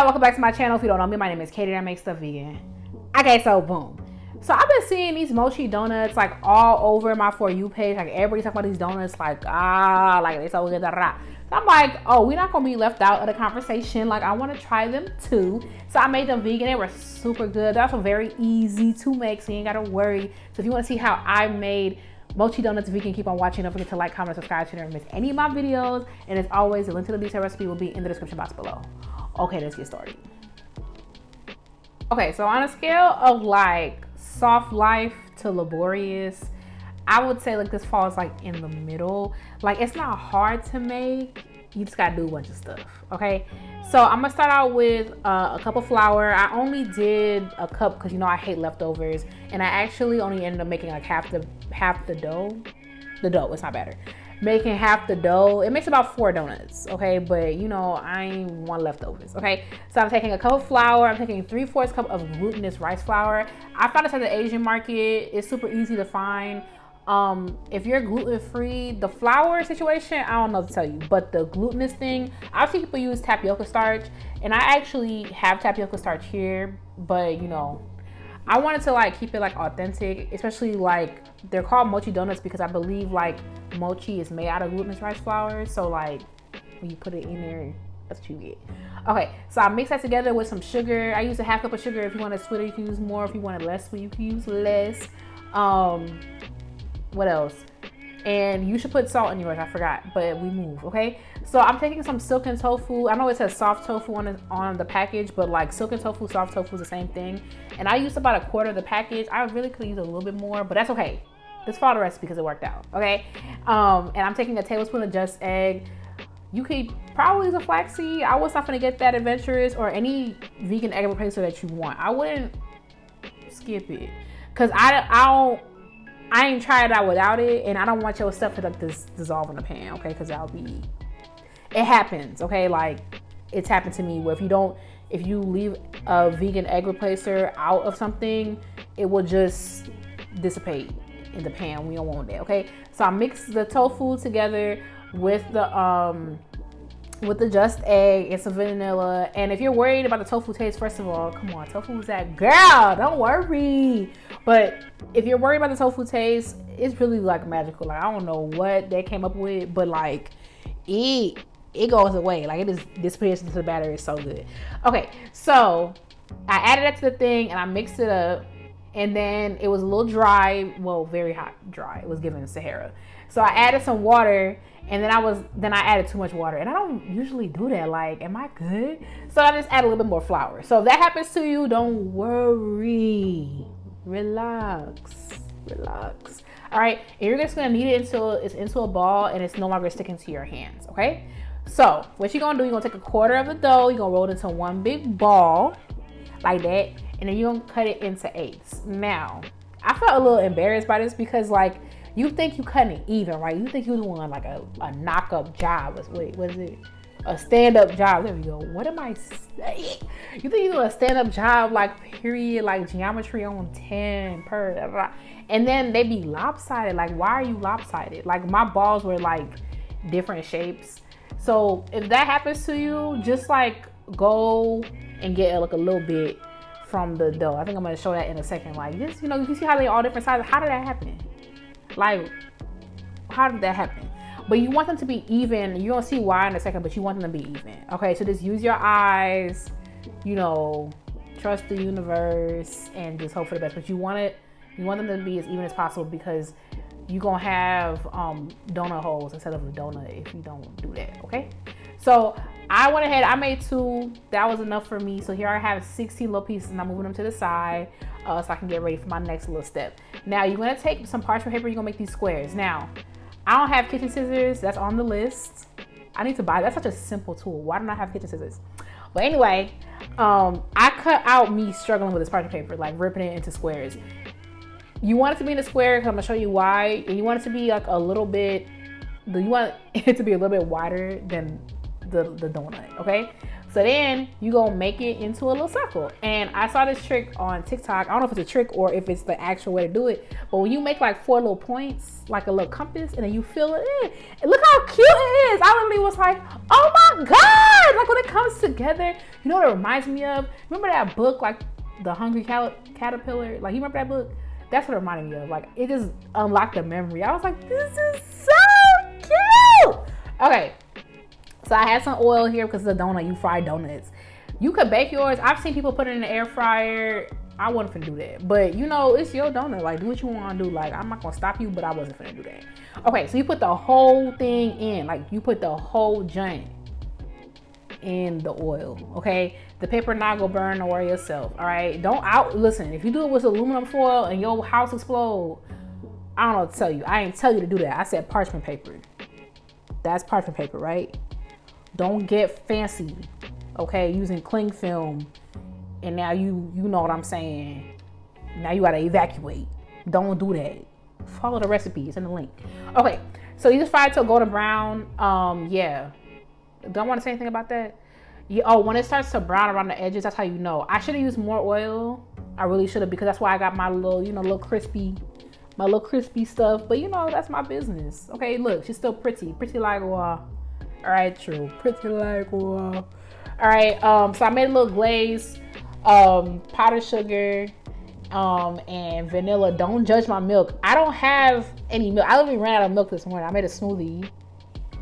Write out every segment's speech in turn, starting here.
y'all, welcome back to my channel. If you don't know me, my name is Katie and I make stuff vegan. Okay, so boom. So I've been seeing these mochi donuts like all over my For You page. Like everybody's talking about these donuts like, like they so good. So I'm like, oh, we're not gonna be left out of the conversation. Like I wanna try them too. So I made them vegan. They were super good. They're also very easy to make, so you ain't gotta worry. So if you wanna see how I made mochi donuts vegan, keep on watching. Don't forget to like, comment, subscribe so you never miss any of my videos. And as always, the link to the detailed recipe will be in the description box below. Okay, let's get started. Okay, so on a scale of like soft life to laborious, I would say like this falls like in the middle. Like it's not hard to make, you just gotta do a bunch of stuff. Okay, so I'm gonna start out with a cup of flour. I only did a cup because you know I hate leftovers, and I actually only ended up making like half the dough. The dough, it's not better. Making half the dough, it makes about 4 donuts, okay? But you know, I ain't want leftovers, okay? So I'm taking a cup of flour, I'm taking 3/4 cup of glutinous rice flour. I found this at the Asian market. It's super easy to find. If you're gluten-free, the flour situation, I don't know what to tell you, but the glutinous thing, I've seen people use tapioca starch, and I actually have tapioca starch here, but you know, I wanted to like keep it like authentic, especially like they're called mochi donuts because I believe like mochi is made out of glutinous rice flour. So like when you put it in there, that's what you get. Okay, so I mix that together with some sugar. I use a 1/2 cup of sugar. If you want it sweeter, you can use more. If you want it less sweet, you can use less. What else? And you should put salt in yours. I forgot, but we move. Okay, so I'm taking some silken tofu. I know it says soft tofu on the package, but like silken tofu, soft tofu is the same thing. And I used about 1/4 of the package. I really could use a little bit more, but that's okay. Just follow the recipe because it worked out. Okay, and I'm taking a tablespoon of just egg. You could probably use a flaxseed. I was not gonna get that adventurous, or any vegan egg replacer that you want. I wouldn't skip it because I ain't tried it out without it, and I don't want your stuff to like dissolve in the pan, okay? Because it happens, okay? Like it's happened to me where if you leave a vegan egg replacer out of something, it will just dissipate in the pan. We don't want that, okay? So I mix the tofu together with the just egg and some vanilla. And if you're worried about the tofu taste, first of all, come on, tofu is that girl, don't worry. But if you're worried about the tofu taste, it's really like magical. Like I don't know what they came up with, but like it goes away. Like it just disappears into the batter. It's so good. Okay, so I added that to the thing and I mixed it up, and then it was a little dry, well, very hot dry. It was given Sahara. So I added some water, and then I added too much water, and I don't usually do that. Like, am I good? So I just add a little bit more flour. So if that happens to you, don't worry. Relax. All right, and you're just gonna knead it until it's into a ball and it's no longer sticking to your hands. Okay. So what you're gonna do? You're gonna take 1/4 of the dough. You're gonna roll it into one big ball, like that, and then you're gonna cut it into 8s. Now, I felt a little embarrassed by this because like, you think you cutting it even, right? You think you're doing like a knock-up job. Wait, what is it? A stand-up job. There we go. What am I saying? You think you're doing a stand-up job, like period, like geometry on 10 per, blah, blah. And then they be lopsided. Like, why are you lopsided? Like my balls were like different shapes. So if that happens to you, just like go and get like a little bit from the dough. I think I'm gonna show that in a second. Like just, you know, you see how they all different sizes. How did that happen? Like, how did that happen? But you want them to be even. You're gonna see why in a second, but you want them to be even. Okay, so just use your eyes, you know, trust the universe and just hope for the best. But you want them to be as even as possible because you're gonna have donut holes instead of a donut if you don't do that. Okay, so I went ahead, I made 2. That was enough for me. So here I have 16 little pieces and I'm moving them to the side so I can get ready for my next little step. Now you're gonna take some parchment paper, you're gonna make these squares. Now, I don't have kitchen scissors, that's on the list. I need to buy, that's such a simple tool. Why don't I have kitchen scissors? But anyway, I cut out me struggling with this parchment paper, like ripping it into squares. You want it to be in a square, because I'm gonna show you why. And you want it to be like a little bit, you want it to be a little bit wider than the donut, okay? So then you gonna make it into a little circle. And I saw this trick on TikTok. I don't know if it's a trick or if it's the actual way to do it. But when you make like 4 little points, like a little compass, and then you fill it in. And look how cute it is. I literally was like, oh my God. Like when it comes together, you know what it reminds me of? Remember that book, like The Hungry Caterpillar? Like you remember that book? That's what it reminded me of. Like it just unlocked a memory. I was like, this is so cute. Okay. So I had some oil here because it's a donut. You fry donuts. You could bake yours. I've seen people put it in the air fryer. I wasn't finna do that. But you know, it's your donut. Like do what you want to do. Like I'm not gonna stop you, but I wasn't finna do that. Okay, so you put the whole thing in. Like you put the whole joint in the oil. Okay, the paper not gonna burn. Don't worry yourself. All right, listen. If you do it with aluminum foil and your house explode, I don't know what to tell you. I ain't tell you to do that. I said parchment paper. That's parchment paper, right? Don't get fancy, okay, using cling film, and now you know what I'm saying. Now you gotta evacuate. Don't do that. Follow the recipe, it's in the link. Okay, so you just fry it till golden brown. Yeah. Don't want to say anything about that. Yeah, oh, when it starts to brown around the edges, that's how you know. I should have used more oil. I really should have, because that's why I got my little, little crispy stuff. But that's my business. Okay, look, she's still pretty like all right, true. Pretty like wow. All right, so I made a little glaze, powdered sugar, and vanilla. Don't judge my milk. I don't have any milk. I literally ran out of milk this morning. I made a smoothie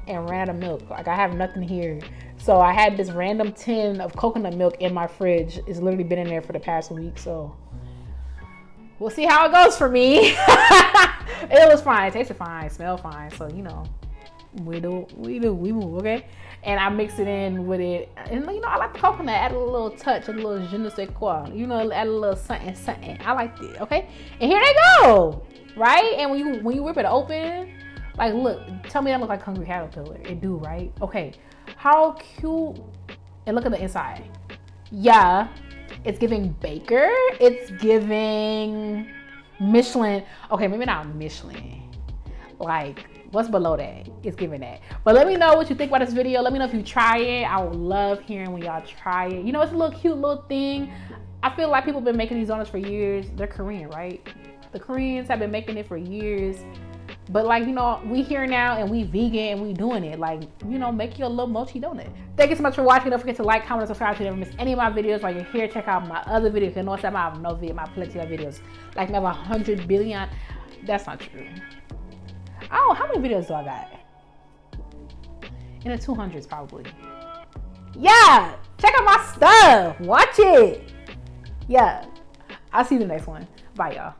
and ran out of milk. Like I have nothing here. So I had this random tin of coconut milk in my fridge. It's literally been in there for the past week. So we'll see how it goes for me. It was fine. It tasted fine. Smelled fine. So we move, okay? And I mix it in with it, and I like the coconut. Add a little touch, a little je ne sais quoi, add a little something. I like it, okay? And here they go, right? And when you rip it open, like look, tell me that look like Hungry Caterpillar. It do, right? Okay, how cute! And look at the inside. Yeah, it's giving baker. It's giving Michelin. Okay, maybe not Michelin. Like, what's below that? It's giving that. But let me know what you think about this video. Let me know if you try it. I would love hearing when y'all try it. It's a little cute little thing. I feel like people have been making these donuts for years. They're Korean, right? The Koreans have been making it for years. But we here now and we vegan and we doing it. Like, make your little mochi donut. Thank you so much for watching. Don't forget to like, comment, and subscribe so you never miss any of my videos. While you're here, check out my other videos. You know what I have no video, my plenty of videos. Like I have 100 billion. That's not true. Oh, how many videos do I got? In the 200s probably. Yeah, check out my stuff. Watch it. Yeah, I'll see you in the next one. Bye, y'all.